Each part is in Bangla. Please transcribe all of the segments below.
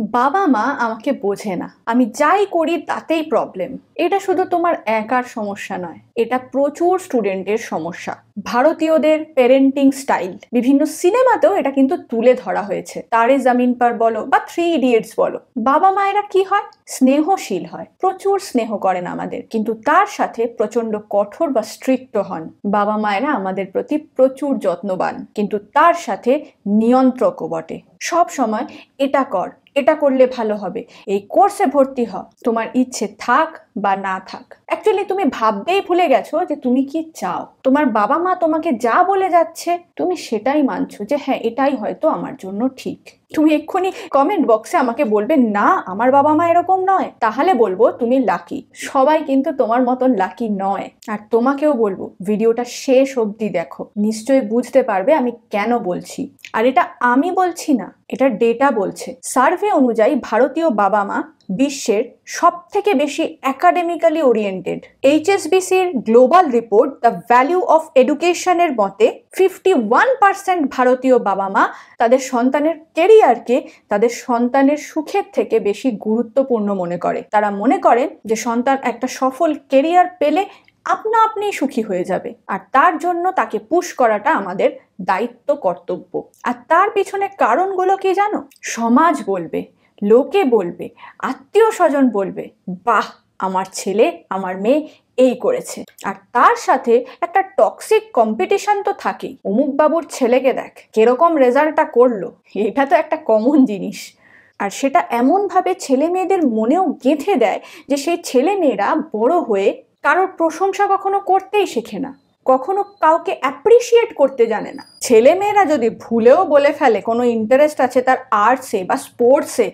বাবা মা আমাকে বোঝে না, আমি যাই করি তাতেই প্রবলেম। এটা শুধু তোমার একার সমস্যা নয়, এটা প্রচুর স্টুডেন্টের সমস্যা। ভারতীয়দের প্যারেন্টিং স্টাইল বিভিন্ন সিনেমাতেও এটা কিন্তু তুলে ধরা হয়েছে। তারে জামিন পার বলো বা 3 ইডিয়টস বলো, বাবা মায়েরা কি হয়, স্নেহশীল হয়, প্রচুর স্নেহ করেন আমাদের, কিন্তু তার সাথে প্রচন্ড কঠোর বা স্ট্রিক্ট হন। বাবা মায়েরা আমাদের প্রতি প্রচুর যত্নবান, কিন্তু তার সাথে নিয়ন্ত্রকও বটে। সব সময় এটা কর, এটা করলে ভালো হবে, এই কোর্সে ভর্তি হ, তোমার ইচ্ছে থাক বা না থাক। অ্যাকচুয়ালি তুমি ভাবতেই ভুলে গেছো যে তুমি কি চাও। তোমার বাবা মা তোমাকে যা বলে যাচ্ছে তুমি সেটাই মানছো, যে হ্যাঁ এটাই হয়তো আমার জন্য ঠিক। তুমি এক্ষুনি কমেন্ট বক্সে আমাকে বলবে না আমার বাবা মা এরকম নয়, তাহলে বলবো তুমি লাকি। সবাই কিন্তু তোমার মতন লাকি নয়। আর তোমাকেও বলবো ভিডিওটা শেষ অবধি দেখো, নিশ্চয়ই বুঝতে পারবে আমি কেন বলছি। আর এটা আমি বলছি না, এটা ডেটা বলছে। সার্ভে অনুযায়ী ভারতীয় বাবা মা বিশ্বের সব থেকে বেশি একাডেমিক্যালি ওরিয়েন্টেড। HSBCর global report the value of এডুকেশনের মতে 51% ভারতীয় বাবা মা তাদের সন্তানের কেরিয়ারকে তাদের সন্তানের সুখের থেকে বেশি গুরুত্বপূর্ণ মনে করে। তারা মনে করেন যে সন্তান একটা সফল কেরিয়ার পেলে আপনা আপনি সুখী হয়ে যাবে, আর তার জন্য তাকে পুশ করাটা আমাদের দায়িত্ব, কর্তব্য। আর তার পিছনে কারণগুলো কি জানো? সমাজ বলবে, লোকে বলবে, আত্মীয় স্বজন বলবে, বাহ আমার ছেলে আমার মেয়ে এই করেছে। আর তার সাথে একটা টক্সিক কম্পিটিশন তো থাকেই। অমুক বাবুর ছেলেকে দেখ কিরকম রেজাল্টটা করলো, এটা তো একটা কমন জিনিস। আর সেটা এমন ভাবে ছেলে মেয়েদের মনেও গেঁথে দেয় যে সেই ছেলে মেয়েরা বড় হয়ে কারোর প্রশংসা কখনো করতেই শেখে না, কখনো কাউকে অ্যাপ্রিসিয়েট করতে জানে না। ছেলে মেয়েরা যদি ভুলেও বলে ফেলে কোনো ইন্টারেস্ট আছে তার আর্টসে বা স্পোর্টসে,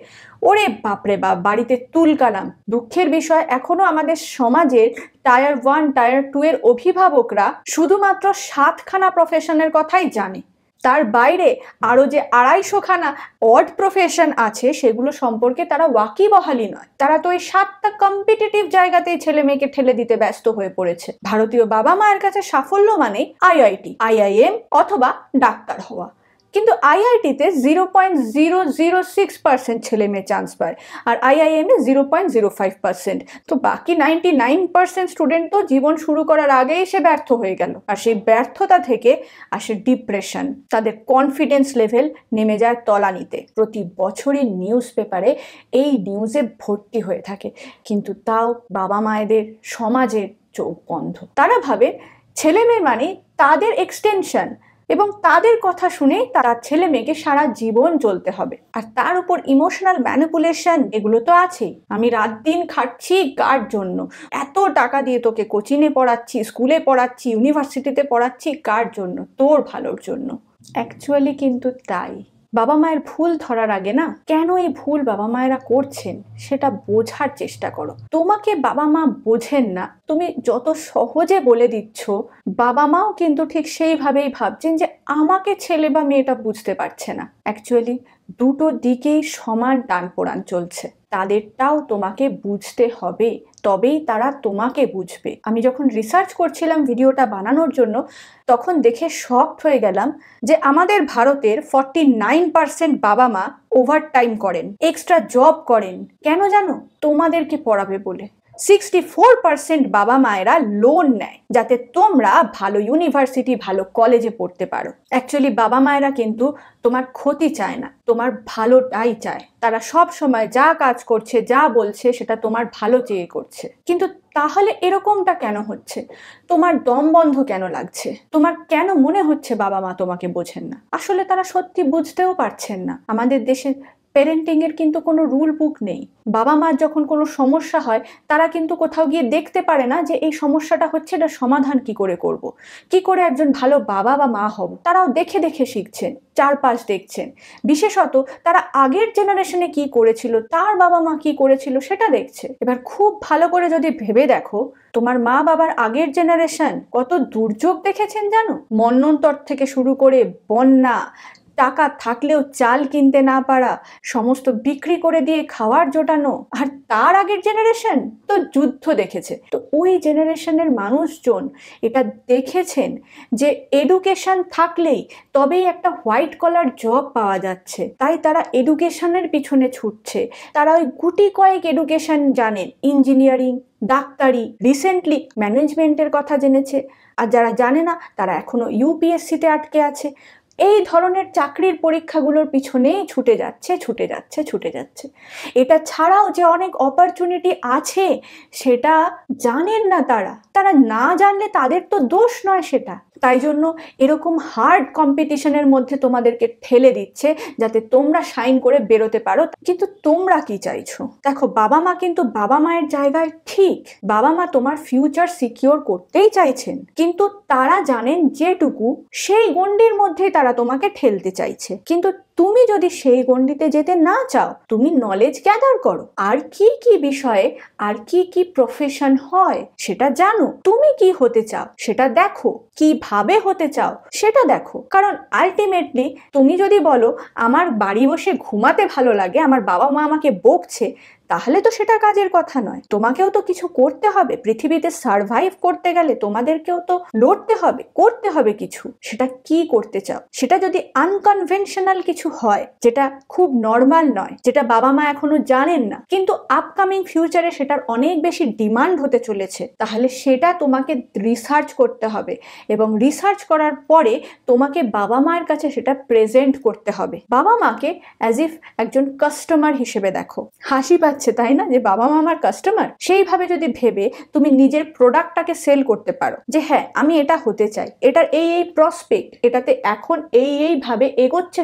ওরে বাপরে বাপ, বাড়িতে তুলকালাম। দুঃখের বিষয় এখনো আমাদের সমাজের টায়ার 1 টায়ার 2 এর অভিভাবকরা শুধুমাত্র 7খানা প্রফেশনের কথাই জানে। তার বাইরে আরো যে 250খানা অড প্রফেশন আছে সেগুলো সম্পর্কে তারা ওয়াকিবহালি নয়। তারা তো ওই 7টা কম্পিটিটিভ জায়গাতেই ছেলে মেয়েকে ঠেলে দিতে ব্যস্ত হয়ে পড়েছে। ভারতীয় বাবা মায়ের কাছে সাফল্য মানে IIT, IIM অথবা ডাক্তার হওয়া। কিন্তু IIT-তে 0.006% ছেলে মেয়ে চান্স পায়, আর IIM-এ 0.05%। তো বাকি 99% স্টুডেন্ট তো জীবন শুরু করার আগেই সে ব্যর্থ হয়ে গেল। আর সেই ব্যর্থতা থেকে আসে ডিপ্রেশন, তাদের কনফিডেন্স লেভেল নেমে যায় তলানিতে। প্রতি বছরই নিউজ পেপারে এই নিউজে ভর্তি হয়ে থাকে, কিন্তু তাও বাবা মায়েদের, সমাজের চোখ বন্ধ। তারা ভাবে ছেলে মেয়ে মানে তাদের এক্সটেনশন, এবং তাদের কথা শুনে তারা ছেলে মেয়েকে সারা জীবন চলতে হবে। আর তার উপর ইমোশনাল ম্যানিপুলেশন, এগুলো তো আছেই। আমি রাত দিন খাটছি কার জন্য, এত টাকা দিয়ে তোকে কোচিংয়ে পড়াচ্ছি, স্কুলে পড়াচ্ছি, ইউনিভার্সিটিতে পড়াচ্ছি কার জন্য? তোর ভালোর জন্য। অ্যাকচুয়ালি কিন্তু তাই। বাবা মায়ের ভুল ধরার আগে না, কেন এই ভুল বাবা মায়েরা করছেন সেটা বোঝার চেষ্টা করো। তোমাকে বাবা মা বোঝেন না তুমি যত সহজে বলে দিচ্ছ, বাবা মাও কিন্তু ঠিক সেইভাবেই ভাবছেন যে আমাকে ছেলে বা মেয়েটা বুঝতে পারছে না। অ্যাকচুয়ালি দুটো দিকেই সমান টান পোড়ান চলছে। তাদেরটাও তোমাকে বুঝতে হবে, তবেই তারা তোমাকে বুঝবে। আমি যখন রিসার্চ করছিলাম ভিডিওটা বানানোর জন্য, তখন দেখে শকড হয়ে গেলাম যে আমাদের ভারতের 49% বাবা মা ওভারটাইম করেন, এক্সট্রা জব করেন। কেন জানো? তোমাদেরকে পড়াবে বলে। 64% বাবা মায়েরা লোন নেয় যাতে তোমরা ভালো ইউনিভার্সিটি, ভালো কলেজে পড়তে পারো। অ্যাকচুয়ালি বাবা মায়েরা কিন্তু তোমার ক্ষতি চায় না, তোমার ভালোটাই চায়। তারা সব সময় যা কাজ করছে, যা বলছে সেটা তোমার ভালো চেয়ে করছে। কিন্তু তাহলে এরকমটা কেন হচ্ছে? তোমার দম বন্ধ কেন লাগছে? তোমার কেন মনে হচ্ছে বাবা মা তোমাকে বোঝেন না? আসলে তারা সত্যি বুঝতেও পারছেন না। আমাদের দেশে পেরেন্টিং এর কিন্তু কোনো রুল বুক নেই। বাবা মার যখন কোনো সমস্যা হয় তারা কিন্তু কোথাও গিয়ে দেখতে পারে না যে এই সমস্যাটা হচ্ছে, এটা সমাধান কি করে করব, কি করে একজন ভালো বাবা বা মা হব। তারাও দেখে দেখে শিখছেন, চারপাশ দেখছেন। বিশেষত তারা আগের জেনারেশনে কি করেছিল, তার বাবা মা কি করেছিল সেটা দেখছে। এবার খুব ভালো করে যদি ভেবে দেখো, তোমার মা বাবার আগের জেনারেশন কত দুর্যোগ দেখেছেন জানো? মন্বন্তর থেকে শুরু করে বন্যা, টাকা থাকলেও চাল কিনতে না পারা, সমস্ত বিক্রি করে দিয়ে খাওয়ার জোটানো। আর তার আগের জেনারেশন তো যুদ্ধ দেখেছে। তো ওই জেনারেশনের মানুষজন এটা দেখেছেন যে এডুকেশন থাকলেই তবেই একটা হোয়াইট কলার জব পাওয়া যাচ্ছে, তাই তারা এডুকেশনের পিছনে ছুটছে। তারা ওই গুটি কয়েক এডুকেশন জানেন, ইঞ্জিনিয়ারিং, ডাক্তারি, রিসেন্টলি ম্যানেজমেন্টের কথা জেনেছে। আর যারা জানে না তারা এখনো ইউপিএসসিতে আটকে আছে। এই ধরনের চাকরির পরীক্ষাগুলোর পিছনেই ছুটে যাচ্ছে। এটা ছাড়াও যে অনেক অপরচুনিটি আছে সেটা জানেন না তারা না জানলে তাদের তো দোষ নয় সেটা। তাই জন্য এরকম হার্ড কম্পিটিশনের মধ্যে তোমাদেরকে ঠেলে দিচ্ছে যাতে তোমরা শাইন করে বেরোতে পারো। কিন্তু তোমরা কি চাইছো? দেখো, বাবা মা কিন্তু বাবা মায়ের জায়গায় ঠিক। বাবা মা তোমার ফিউচার সিকিউর করতেই চাইছেন, কিন্তু তারা জানেন যেটুকু সেই গণ্ডির মধ্যেই তারা তোমাকে ঠেলতে চাইছে। কিন্তু তুমি যদি সেই গণ্ডিতে যেতে না চাও, তুমি নলেজ গ্যাদার করো, আর কি কি বিষয়ে আর কি কি প্রফেশন হয় সেটা জানো। তুমি কি হতে চাও সেটা দেখো, কিভাবে হতে চাও সেটা দেখো। কারণ আলটিমেটলি তুমি যদি বলো আমার বাড়ি বসে ঘুমাতে ভালো লাগে, আমার বাবা মা আমাকে বকছে, তাহলে তো সেটা কাজের কথা নয়। তোমাকেও তো কিছু করতে হবে। পৃথিবীতে সারভাইভ করতে গেলে তোমাদেরকেও তো লড়তে হবে, করতে হবে কিছু। সেটা কি করতে চাও? সেটা যদি আনকনভেনশনাল কিছু হয়, যেটা খুব নর্মাল নয়, যেটা বাবা মা এখনো জানেন না, কিন্তু আপকামিং ফিউচারে সেটার অনেক বেশি ডিমান্ড হতে চলেছে, তাহলে সেটা তোমাকে রিসার্চ করতে হবে। এবং রিসার্চ করার পরে তোমাকে বাবা মায়ের কাছে সেটা প্রেজেন্ট করতে হবে। বাবা মাকে অ্যাজ ইফ একজন কাস্টমার হিসেবে দেখো। হাসি পাচ্ছে তাই না যে বাবা মা আমার কাস্টমার? সেইভাবে যদি ভেবে তুমি নিজের প্রোডাক্টটাকে সেল করতে পারো যে হ্যাঁ আমি এটা হতে চাই, এটার এই এই প্রসপেক্ট, এটাতে এখন এই ভাবে এগোচ্ছে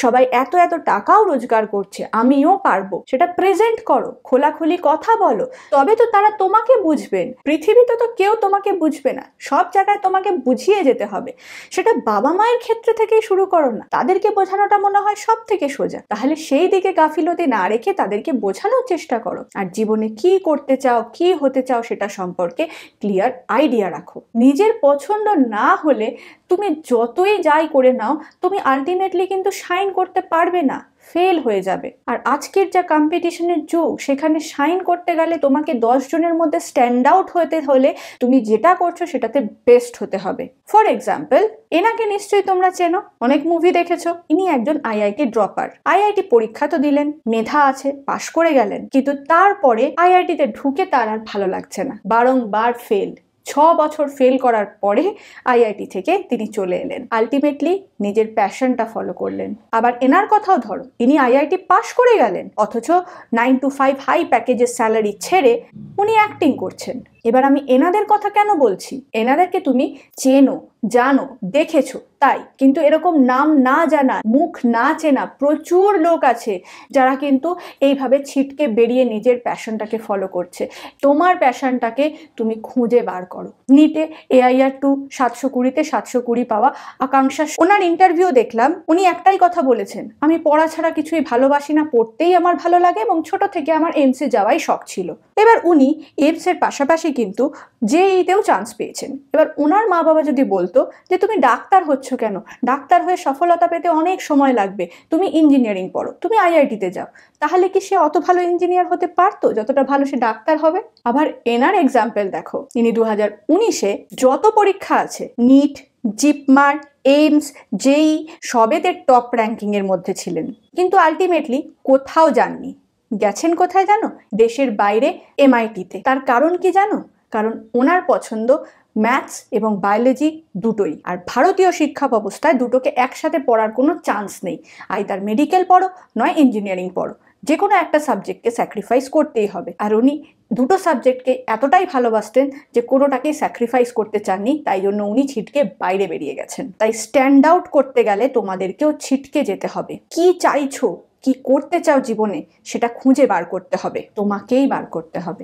সবাই এত এত টাকাও রোজগার করছে, আমিও পারবো, সেটা প্রেজেন্ট করো, খোলাখুলি কথা বলো, তবে তো তারা তোমাকে বুঝবেন। পৃথিবীতে তো কেউ তোমাকে বুঝবে না, সব জায়গায় তোমাকে বুঝিয়ে যেতে হবে। সেটা বাবা মায়ের ক্ষেত্রে থেকেই শুরু করো না, তাদেরকে বোঝানোটা মনে হয় সব থেকে সোজা। তাহলে সেই দিকে গাফিলতি না রেখে তাদেরকে বোঝানোর চেষ্টা করো, আর জীবনে কি করতে চাও, কি হতে চাও সেটা সম্পর্কে ক্লিয়ার আইডিয়া রাখো। নিজের পছন্দ না হলে তুমি যতই যাই করে নাও, তুমি আলটিমেটলি কিন্তু শাইন করতে পারবে না, ফেল হয়ে যাবে। আর আজকের যা কম্পিটিশনের যুগ, সেখানে শাইন করতে গেলে তোমাকে 10 জনের মধ্যে স্ট্যান্ড আউট হতে হলে তুমি যেটা করছো সেটাতে বেস্ট হতে হবে। ফর এক্সাম্পল, এনাকে নিশ্চয়ই তোমরা চেনো, অনেক মুভি দেখেছো। ইনি একজন আইআইটি ড্রপার। আইআইটি পরীক্ষা তো দিলেন, মেধা আছে, পাশ করে গেলেন, কিন্তু তারপরে আইআইটিতে ঢুকে তার আর ভালো লাগছে না, বারংবার ফেল। 6 বছর ফেল করার পরে আইআইটি থেকে তিনি চলে এলেন, আলটিমেটলি নিজের প্যাশনটা ফলো করলেন। আবার এনার কথাও ধরো, ইনি আইআইটি পাশ করে গেলেন, অথচ 9 to 5 হাই প্যাকেজের স্যালারি ছেড়ে উনি অ্যাক্টিং করছেন। এবার আমি এনাদের কথা কেন বলছি? এনাদেরকে তুমি চেনো, জানো, দেখেছো তাই, কিন্তু এরকম নাম না জানা, মুখ না চেনা প্রচুর লোক আছে যারা কিন্তু এইভাবে ছিটকে বেরিয়ে নিজের প্যাশনটাকে ফলো করছে। তোমার প্যাশনটাকে তুমি খুঁজে বার করো। নিটে AIR 2 720-তে 720 পাওয়া আকাঙ্ক্ষা, ওনার ইন্টারভিউ দেখলাম, উনি একটাই কথা বলেছেন, আমি পড়া ছাড়া কিছুই ভালোবাসি না, পড়তেই আমার ভালো লাগে এবং ছোট থেকে আমার এমসে যাওয়াই শখ ছিল। এবার উনি এমসের পাশাপাশি কিন্তু JEE-তেও চান্স পেয়েছেন। এবার ওনার মা বাবা যদি বলতো যে তুমি ডাক্তার হচ্ছ কেন, ডাক্তার হয়ে সফলতা পেতে অনেক সময় লাগবে, তুমি ইঞ্জিনিয়ারিং পড়ো, তুমি আইআইটিতে যাও, তাহলে কি সে অত ভালো ইঞ্জিনিয়ার হতে পারতো যতটা ভালো সে ডাক্তার হবে? আবার এনার এক্সাম্পল দেখো, ইনি 2019-এ যত পরীক্ষা আছে, নিট, জিপমার, এইমস, JEE সবেতে টপ র্যাঙ্কিং এর মধ্যে ছিলেন, কিন্তু আলটিমেটলি কোথাও যাননি। গেছেন কোথায় জানো? দেশের বাইরে, MIT-তে। তার কারণ কি জানো? কারণ ওনার পছন্দ ম্যাথস এবং বায়োলজি দুটোই। আর ভারতীয় শিক্ষা ব্যবস্থায় দুটোকে একসাথে পড়ার কোনো চান্স নেই। আইদার মেডিকেল পড়ো, নয় ইঞ্জিনিয়ারিং পড়ো, যে কোনো একটা সাবজেক্টকে স্যাক্রিফাইস করতেই হবে। আর উনি দুটো সাবজেক্টকে এতটাই ভালোবাসতেন যে কোনোটাকেই স্যাক্রিফাইস করতে চাননি, তাই জন্য উনি ছিটকে বাইরে বেরিয়ে গেছেন। তাই স্ট্যান্ড আউট করতে গেলে তোমাদেরকেও ছিটকে যেতে হবে। কি চাইছো, কি করতে চাও জীবনে, সেটা খুঁজে বার করতে হবে, তোমাকেই বার করতে হবে।